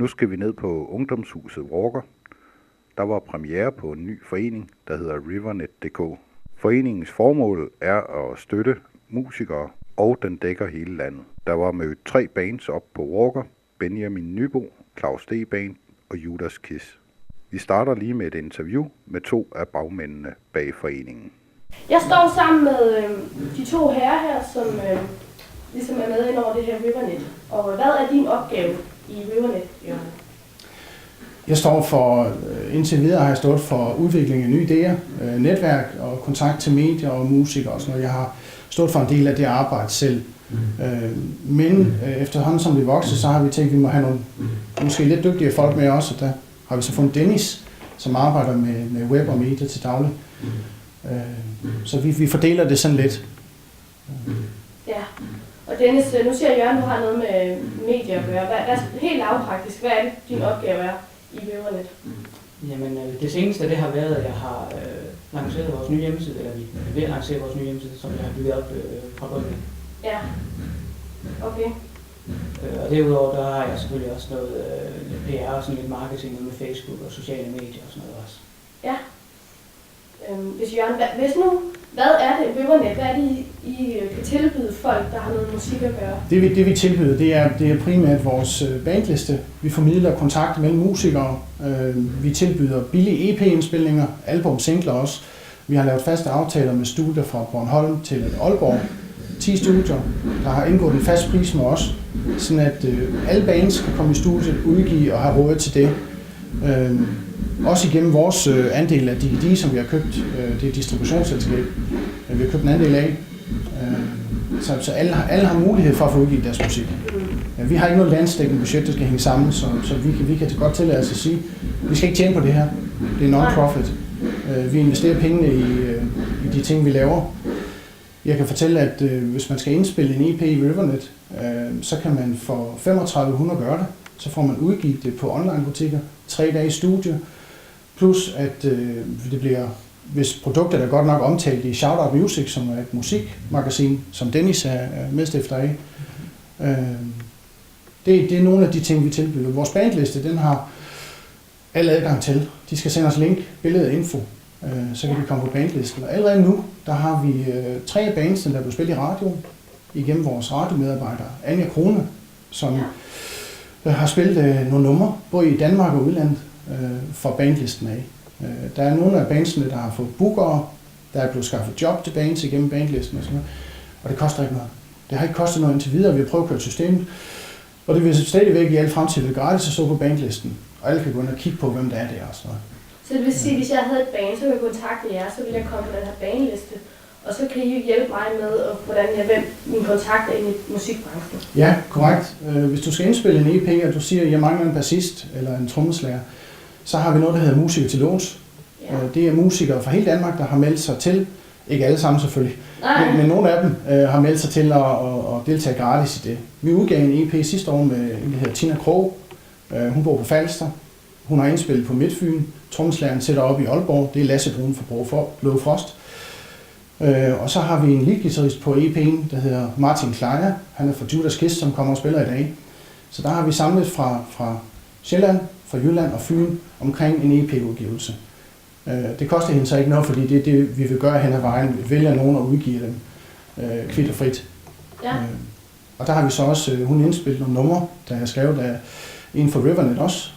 Nu skal vi ned på ungdomshuset Walker. Der var premiere på en ny forening, der hedder Rivernet.dk. Foreningens formål er at støtte musikere, og den dækker hele landet. Der var mødt 3 bands op på Walker: Benjamin Nybo, Claus D. Band og Judas Kiss. Vi starter lige med et interview med 2 af bagmændene bag foreningen. Jeg står sammen med de 2 herrer her, som ligesom er med ind over det her Rivernet. Og hvad er din opgave i Rivernet? Jeg står for, indtil videre har jeg stået for udvikling af nye idéer, netværk og kontakt til medier og musikere og sådan noget. Jeg har stået for en del af det arbejde selv. Men efterhånden som vi vokser, så har vi tænkt, at vi må have nogle måske lidt dygtige folk med os. Og der har vi så fundet Dennis, som arbejder med web og medier til daglig. Så vi fordeler det sådan lidt. Ja, og Dennis, nu siger Jørgen, du har noget med medier at gøre. Helt lavpraktisk, hvad er det, din opgave er i Rivernet? Jamen, det seneste det har været, at jeg har lanceret vores nye hjemmeside, eller vi er ved at lancere vores nye hjemmeside, som jeg har bygget op fra bunden. Ja, okay. Og derudover, der har jeg selvfølgelig også noget PR og sådan lidt marketing med Facebook og sociale medier og sådan noget også. Ja. Hvis Jørgen, hvad er det Rivernet? Hvad er det, I kan tilbyde folk, der har noget musik at gøre? Det vi tilbyder, det er primært vores bandliste. Vi formidler kontakt mellem musikere. Vi tilbyder billige EP-indspilninger, album, singler også. Vi har lavet faste aftaler med studier fra Bornholm til Aalborg. 10 studier, der har indgået en fast pris med os, sådan at alle bands kan komme i studiet, udgive og have råd til det. Også igennem vores andel af DGD, som vi har købt, det er distributionsselskab, vi har købt en andel af. Så alle har mulighed for at få udgivet deres musik. Vi har ikke noget landsdækkende budget, der skal hænge sammen, så vi kan godt tillade os at sige, vi skal ikke tjene på det her. Det er non-profit. Vi investerer pengene i de ting, vi laver. Jeg kan fortælle, at hvis man skal indspille en EP i Rivernet, så kan man for 3500 gøre det. Så får man udgivet det på online-butikker, 3 dage i studie, plus at det bliver, hvis produktet er godt nok omtalt i Shout Out Music, som er et musikmagasin, som Dennis er medstifter af. Det er nogle af de ting, vi tilbyder. Vores bandliste, den har alle adgang til. De skal sende os link, billede og info, så kan de komme på bandlisten. Og allerede nu, der har vi 3 af bandsen, der bliver spillet i radioen, igennem vores radiomedarbejdere. Anja Krone, som har spillet nogle numre, både i Danmark og udlandet, for bandlisten af. Der er nogle af bandsene, der har fået bookere, der er blevet skaffet job til bands igennem bandlisten og sådan noget. Og det koster ikke noget. Det har ikke kostet noget indtil videre, vi har prøvet at køre systemet. Og det vil stadigvæk i alle fremtid være gratis at stå på bandlisten. Og alle kan gå ind og kigge på, hvem der er der og sådan noget. Så det vil sige, at hvis jeg havde et band, så ville jeg kontakte jer, så ville jeg komme på den her bandliste. Og så kan I hjælpe mig med, hvordan jeg hvem min kontakt er i musikbranchen. Ja, korrekt. Hvis du skal indspille en EP, og du siger, at jeg mangler en bassist eller en trommeslager, så har vi noget, der hedder Musikere til låns. Ja. Det er musikere fra hele Danmark, der har meldt sig til. Ikke alle sammen selvfølgelig, men nogle af dem har meldt sig til at deltage gratis i det. Vi udgav en EP sidste år med en, der hedder Tina Krog. Hun bor på Falster. Hun har indspillet på Midtfyn. Trommeslageren sætter op i Aalborg. Det er Lasse Brun fra Blå Frost. Og så har vi en leadguitarist på EP'en, der hedder Martin Kleiner. Han er fra Judas Kiss, som kommer og spiller i dag. Så der har vi samlet fra Sjælland, fra Jylland og Fyn omkring en EP-udgivelse. Det koster hende så ikke noget, fordi det er det, vi vil gøre hen ad vejen. Vi vælger nogen og udgive dem kvit og frit. Ja. Og der har vi så også, hun indspillet nogle numre, der er skrevet af en for Rivernet også,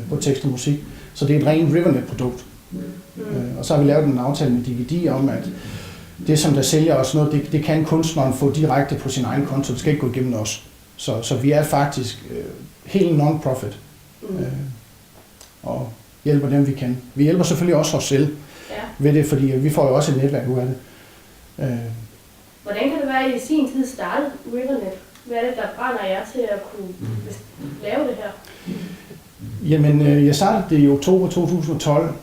på tekst og musik. Så det er et rent Rivernet-produkt. Og så har vi lavet en aftale med DGD om, at det, som der sælger os noget, det kan kunstneren få direkte på sin egen konto. Det skal ikke gå igennem os. Så vi er faktisk helt non-profit. Og hjælper dem, vi kan. Vi hjælper selvfølgelig også os selv ved det, fordi vi får jo også et netværk ud af det. Hvordan kan det være, at I i sin tid startede Rivernet? Hvad er det, der brænder jer til at kunne lave det her? Jamen, jeg startede det i oktober 2012,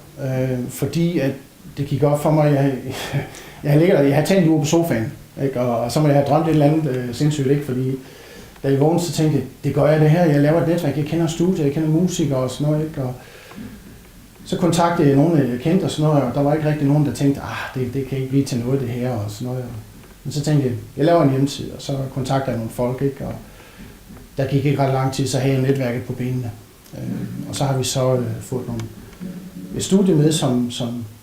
fordi at det gik op for mig, jeg har tænkt ude på sofaen, ikke? Og så må jeg have drømt et eller andet sindssygt, ikke? Fordi da jeg vågnede, så tænkte jeg, det gør jeg det her, jeg laver et netværk, jeg kender studier, jeg kender musikere og sådan noget, ikke? Og så kontaktede jeg nogen, jeg kendte og sådan noget, og der var ikke rigtig nogen, der tænkte, det kan ikke blive til noget det her og sådan noget. Men så tænkte jeg laver en hjemmeside, og så kontakter jeg nogle folk, ikke? Og der gik ikke ret lang tid, så havde jeg netværket på benene. Og så har vi så fået et studie med,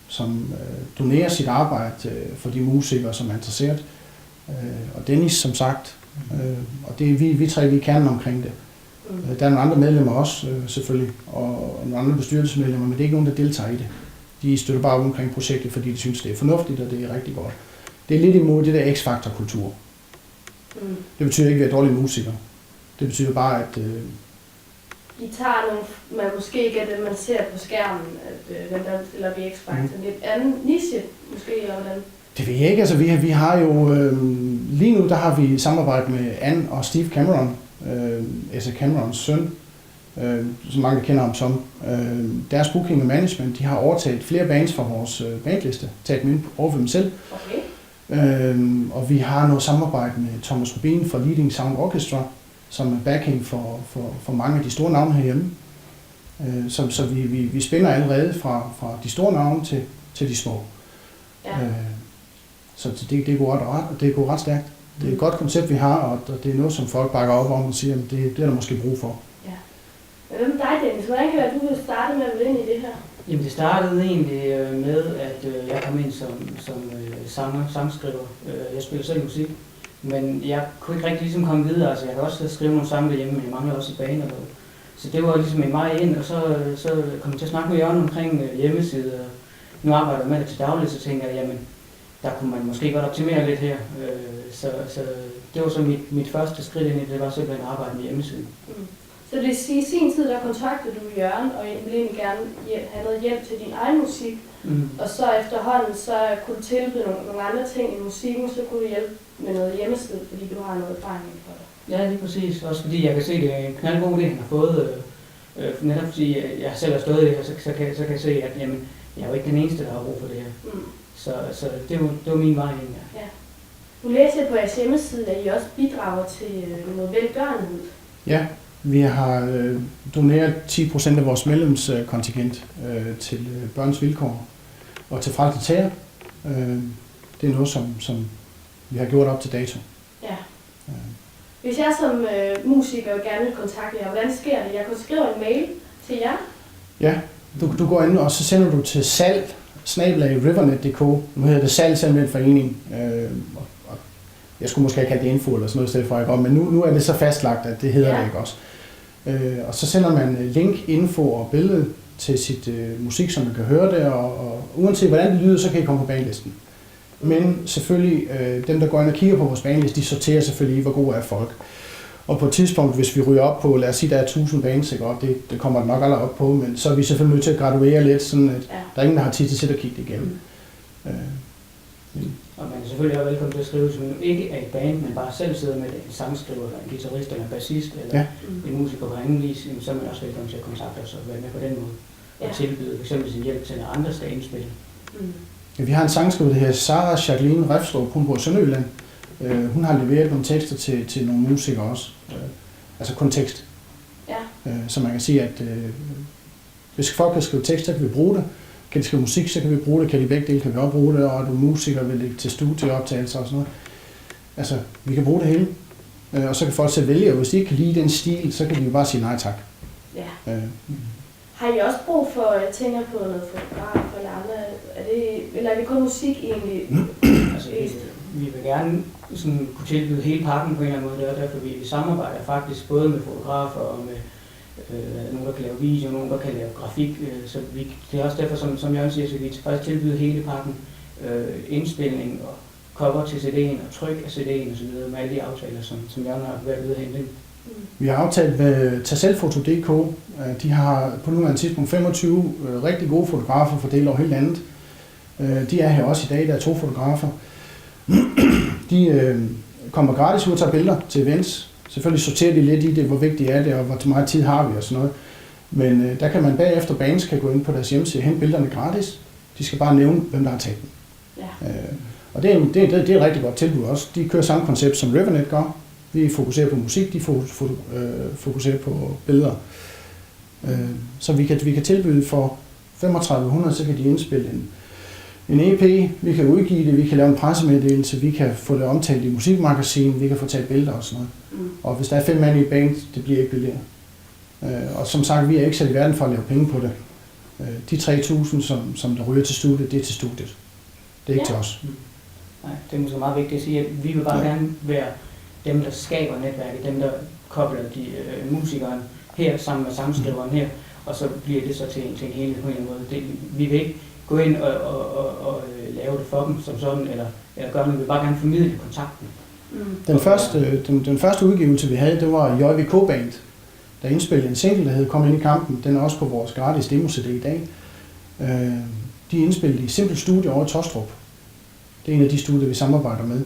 som donerer sit arbejde for de musikere, som er interesseret. Og Dennis, som sagt, og det er vi tre, vi er kernen omkring det. Der er nogle andre medlemmer også, selvfølgelig, og nogle andre bestyrelsesmedlemmer, men det er ikke nogen, der deltager i det. De støtter bare omkring projektet, fordi de synes, det er fornuftigt, og det er rigtig godt. Det er lidt imod det der X-faktor-kultur. Det betyder ikke, at vi er dårlige musikere. Det betyder bare, at I tager nogle, man måske ikke er det, man ser på skærmen, at den der stiller ved X-faktor. Det er et andet niche, måske, eller hvordan? det ved jeg ikke. Altså, vi har jo lige nu, der har vi samarbejdet med Ann og Steve Cameron, S.A. Camerons søn, som mange kender ham som. Deres booking og management, de har overtaget flere bands fra vores bandliste, taget dem ind over for dem selv. Okay. Og vi har noget samarbejde med Thomas Rubin fra Leading Sound Orchestra, som er backing for mange af de store navne herhjemme. Så vi spænder allerede fra de store navne til de små. Ja. Så det går ret stærkt. Det er et godt koncept, vi har, og det er noget, som folk bakker op om og siger, at det er der måske brug for. Ja. Men hvad med dig, Dennis? Hvordan kan det være, at du vil starte med at være ind i det her? Jamen det startede egentlig med, at jeg kom ind som sangskriver. Jeg spiller selv musik, men jeg kunne ikke rigtig ligesom komme videre. Altså jeg kan også skrive nogle sange derhjemme, men jeg mangler også et bane. Så det var ligesom en vej ind, og så kom jeg til at snakke med Jørgen omkring hjemmeside. Nu arbejder jeg med det til dagligt, så tænker jeg, jamen der kunne man måske godt optimere lidt her. Så det var så mit første skridt ind i det, var simpelthen at arbejde med hjemmesiden. Så det vil sige, i sin tid, der kontaktede du Jørgen, og ville egentlig gerne have noget hjælp til din egen musik. Og så efterhånden, så kunne du tilbyde nogle andre ting i musikken, så kunne du hjælpe med noget hjemmeside, fordi du har noget erfaring for det. Ja, lige præcis. Også fordi jeg kan se, det er en knaldgod idé, han har fået. Netop fordi jeg selv har stået i det her, så kan jeg se, at jamen, jeg er jo ikke den eneste, der har brug for det her. Så det var min vej ind. Ja. Nu læser jeg på jeres hjemmeside, at I også bidrager til noget velgørenhed. Ja. Vi har doneret 10% af vores medlemskontingent til Børns Vilkår og til Frelste Teater. Det er noget, som vi har gjort op til dato. Ja. Hvis jeg som musiker gerne vil kontakte jer, hvordan sker det? Jeg kan skrive en mail til jer. Ja, du går ind, og så sender du til salg@rivernet.dk. Nu hedder det salg-forening. Jeg skulle måske have kaldt det info eller sådan noget i stedet for, men nu er det så fastlagt, at det hedder det ikke også. Og så sender man link, info og billede til sit musik, så man kan høre det, og uanset hvordan det lyder, så kan I komme på bandlisten. Men selvfølgelig, dem der går ind og kigger på vores bandliste, de sorterer selvfølgelig i, hvor gode er folk. Og på et tidspunkt, hvis vi ryger op på, lad os sige, der er 1000 bands, ikke? Og det kommer det nok aldrig op på, men så er vi selvfølgelig nødt til at graduere lidt, sådan at der er ingen, der har tid til at sætte og kigge det igennem. Og man er selvfølgelig også velkommen til at skrive, som ikke er et band, men bare selv sidder med en sangskriver, eller en guitarist, eller en bassist, eller en musiker på anden vis, så er man også velkommen til at kontakte os og være med på den måde. Og tilbyde f.eks. sin hjælp til, når andre skal indspille. Ja, vi har en sangskriver, der hedder Sarah Jacqueline Refstrup, hun bor i Sønderjylland. Hun har leveret nogle tekster til nogle musikere også. Altså kun tekst. Så man kan sige, at hvis folk kan skrive tekst, så kan vi bruge det. Kan de skrive musik, så kan vi bruge det. Kan de begge dele, kan vi også bruge det. Og er du musiker, vil lægge til studieoptagelser og sådan noget. Altså, vi kan bruge det hele. Og så kan folk selv vælge, og hvis de ikke kan lide den stil, så kan de jo bare sige nej tak. Ja. Har I også brug for, jeg tænker på noget fotograf eller andre, eller er det kun musik egentlig? Altså, vi vil gerne sådan kunne tilbyde hele pakken på en eller anden måde, det er derfor vi samarbejder faktisk både med fotografer og med nogen, der kan lave video, nogen, der kan lave grafik, så det er også derfor, som Jørgen siger, så vi faktisk tilbyde hele pakken, indspilning og cover til CD'en og tryk af CD'en og så videre med alle de aftaler, som Jørgen har været ude at hente ind. Vi har aftalt med Tasselfoto.dk. De har på nuværende tidspunkt 25 rigtig gode fotografer fordelt over hele landet. De er her også i dag, der er 2 fotografer. De kommer gratis ud og tager billeder til events. Selvfølgelig sorterer de lidt i det, hvor vigtigt er det, og hvor meget tid har vi og sådan noget. Men der kan man bagefter bands kan gå ind på deres hjemmeside og hente billederne gratis. De skal bare nævne, hvem der har taget dem. Ja. Og det er et rigtig godt tilbud også. De kører samme koncept som Rivernet gør. Vi fokuserer på musik, de fokuserer på billeder. Så vi kan tilbyde for 3500, så kan de indspille en EP, vi kan udgive det, vi kan lave en pressemeddelelse, vi kan få det omtalt i musikmagasin, vi kan få taget billeder og sådan noget. Og hvis der er 5 mand i et band, det bliver ikke billigere. Og som sagt, vi er ikke sat i verden for at lave penge på det. De 3.000, som der ryger til studiet, det er til studiet. Det er ikke til os. Nej, det er måske meget vigtigt at sige, at vi vil bare gerne være dem, der skaber netværket, dem, der kobler de musikeren her sammen med sangskriveren her, og så bliver det så til en helhed på en måde. Vi vil ikke gå ind og lave det for dem som sådan, eller gøre noget. Vi vil bare gerne formidle kontakten. Den første udgivelse, vi havde, det var JVK Band, der indspillede en single, der hed Kom ind i kampen. Den er også på vores gratis demo-CD i dag. De indspillede i Simpel Studio over i Tostrup. Det er en af de studier, vi samarbejder med.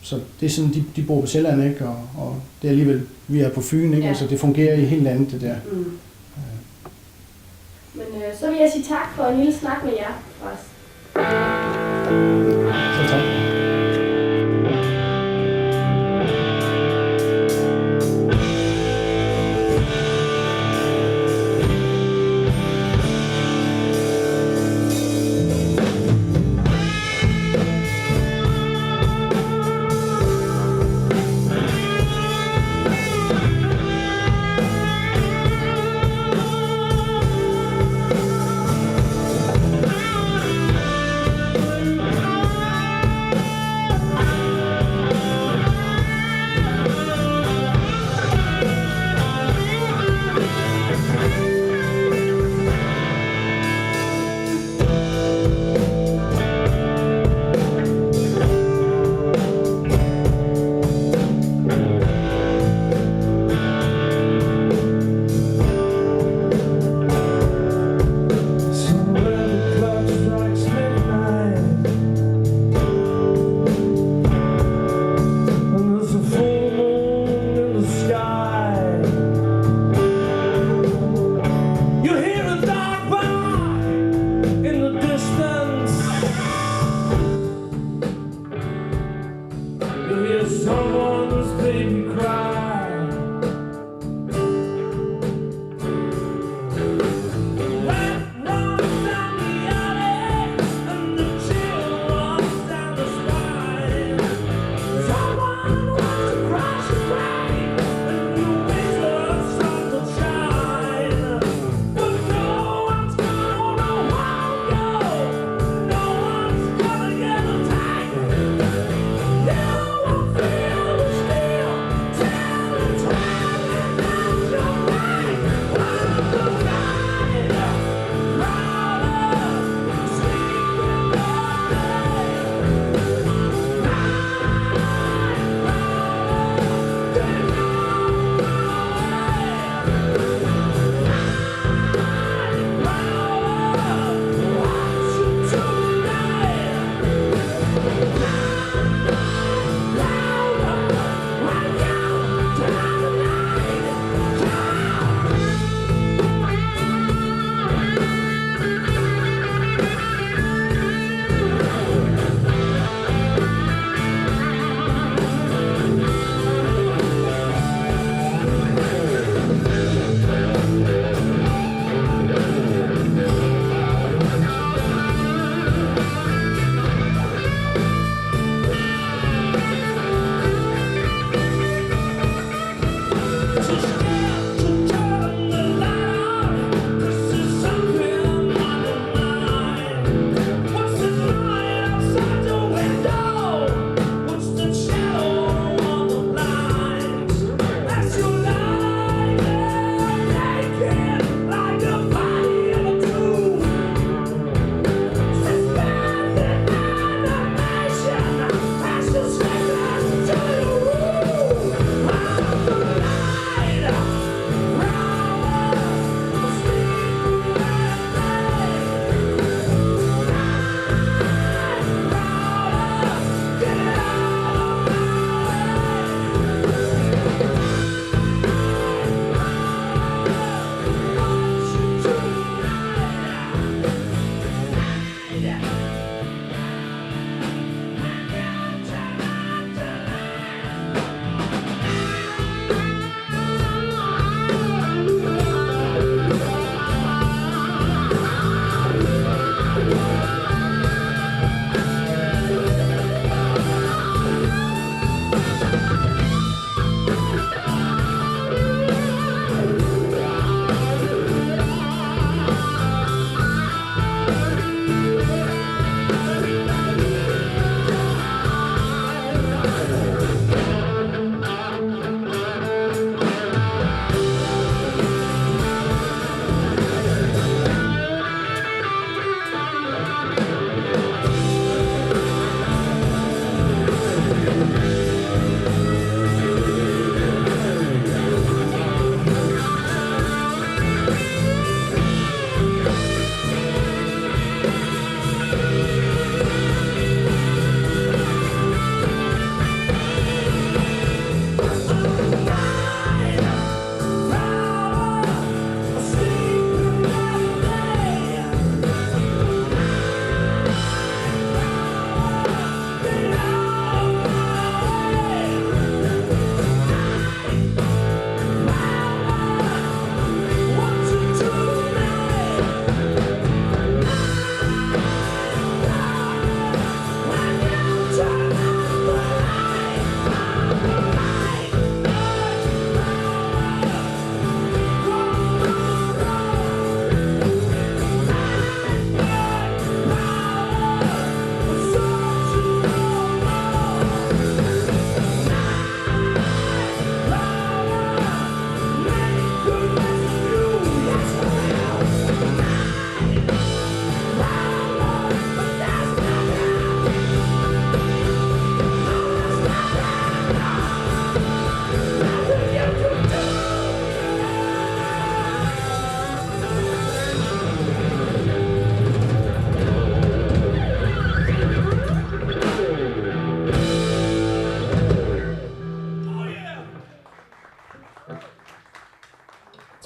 Så det er sådan, de bor på Sjælland, ikke? Og det er alligevel, vi er på Fyn, ikke? Ja. Altså det fungerer i helt andet, det der. Men så vil jeg sige tak for en lille snak med jer, Frost. Så tak.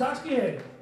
Tak skal I have.